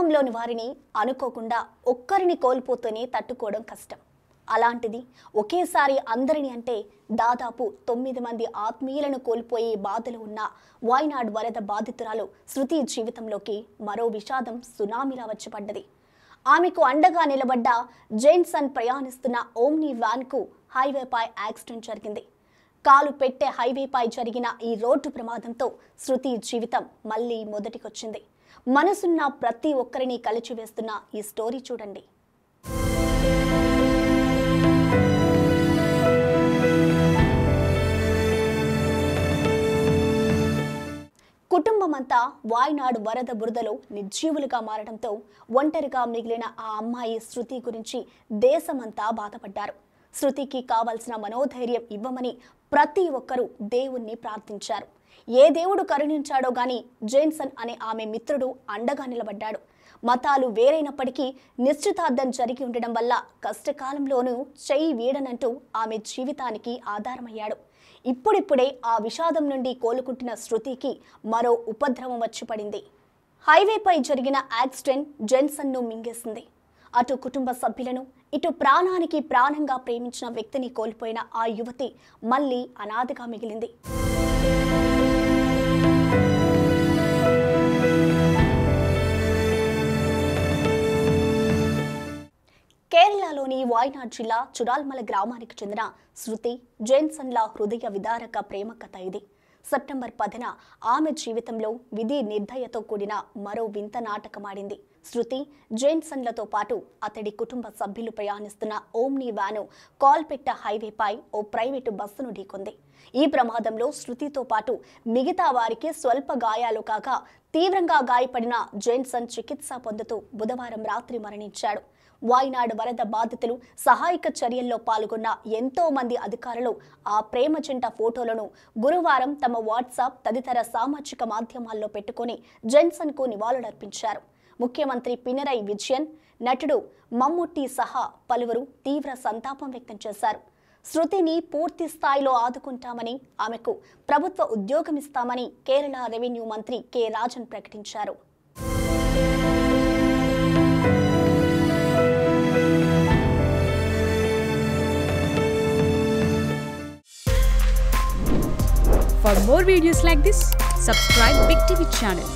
కుటుంబంలోని వారిని అనుకోకుండా ఒక్కరిని కోల్పోతూనే తట్టుకోవడం కష్టం. అలాంటిది ఒకేసారి అందరిని అంటే దాదాపు 9 మంది ఆత్మీయులను కోల్పోయే బాధలు ఉన్న వాయనాడ్ వరద బాధితురాలు శృతి జీవితంలోకి మరో విషాదం సునామీలా వచ్చి పడ్డది. ఆమెకు అండగా నిలబడ్డ జేన్సన్ ప్రయాణిస్తున్న ఓమ్ని వ్యాన్కు హైవేపై యాక్సిడెంట్ జరిగింది. కాలు పెట్టే హైవేపై జరిగిన ఈ రోడ్డు ప్రమాదంతో శృతి జీవితం మళ్ళీ మొదటికొచ్చింది. మనసున్న ప్రతి ఒక్కరిని కలిచివేస్తున్న ఈ స్టోరీ చూడండి. కుటుంబమంతా వాయనాడ్ వరద బురదలో నిర్జీవులుగా మారడంతో ఒంటరిగా మిగిలిన ఆ అమ్మాయి శృతి గురించి దేశమంతా బాధపడ్డారు. శృతికి కావాల్సిన మనోధైర్యం ఇవ్వమని ప్రతి ఒక్కరూ దేవుణ్ణి ప్రార్థించారు. ఏ దేవుడు కరుణించాడో గాని జేన్సన్ అనే ఆమె మిత్రుడు అండగా నిలబడ్డాడు. మతాలు వేరైనప్పటికీ నిశ్చితార్థం జరిగి ఉండడం వల్ల కష్టకాలంలోనూ చెయ్యి వీడనంటూ ఆమె జీవితానికి ఆధారమయ్యాడు. ఇప్పుడిప్పుడే ఆ విషాదం నుండి కోలుకుంటున్న శృతికి మరో ఉపద్రవం వచ్చి పడింది. హైవేపై జరిగిన యాక్సిడెంట్ జేన్సన్ను మింగేసింది. అటు కుటుంబ సభ్యులను, ఇటు ప్రాణానికి ప్రాణంగా ప్రేమించిన వ్యక్తిని కోల్పోయిన ఆ యువతి మళ్ళీ అనాథగా మిగిలింది. కేరళలోని వాయనాడ్ జిల్లా చుడాల్మల గ్రామానికి చెందిన శృతి జేన్సన్ల హృదయ విదారక ప్రేమ కథ ఇది. సెప్టెంబర్ 10న ఆమె జీవితంలో విధి నిర్దయతో కూడిన మరో వింత నాటకమాడింది. శృతి జేన్సన్లతో పాటు అతడి కుటుంబ సభ్యులు ప్రయాణిస్తున్న ఓమ్ని వ్యాను కాల్పెట్ట హైవేపై ఓ ప్రైవేటు బస్సును ఢీకొంది. ఈ ప్రమాదంలో శృతితో పాటు మిగతా వారికి స్వల్ప గాయాలు కాగా తీవ్రంగా గాయపడిన జేన్సన్ చికిత్స పొందుతూ బుధవారం రాత్రి మరణించాడు. వాయనాడ్ వరద బాధితులు సహాయక చర్యల్లో పాల్గొన్న ఎంతో మంది అధికారులు ఆ ప్రేమ జంట ఫోటోలను గురువారం తమ వాట్సాప్ తదితర సామాజిక మాధ్యమాల్లో పెట్టుకుని జేన్సన్కు నివాళులర్పించారు. ముఖ్యమంత్రి పినరై విజయన్, నటుడు మమ్ముట్టి సహా పలువురు తీవ్ర సంతాపం వ్యక్తం చేశారు. శృతిని పూర్తి స్థాయిలో ఆదుకుంటామని, ఆమెకు ప్రభుత్వ ఉద్యోగం ఇస్తామని కేరళ రెవెన్యూ మంత్రి కె రాజన్ ప్రకటించారు. For more videos like this, subscribe Big TV channel.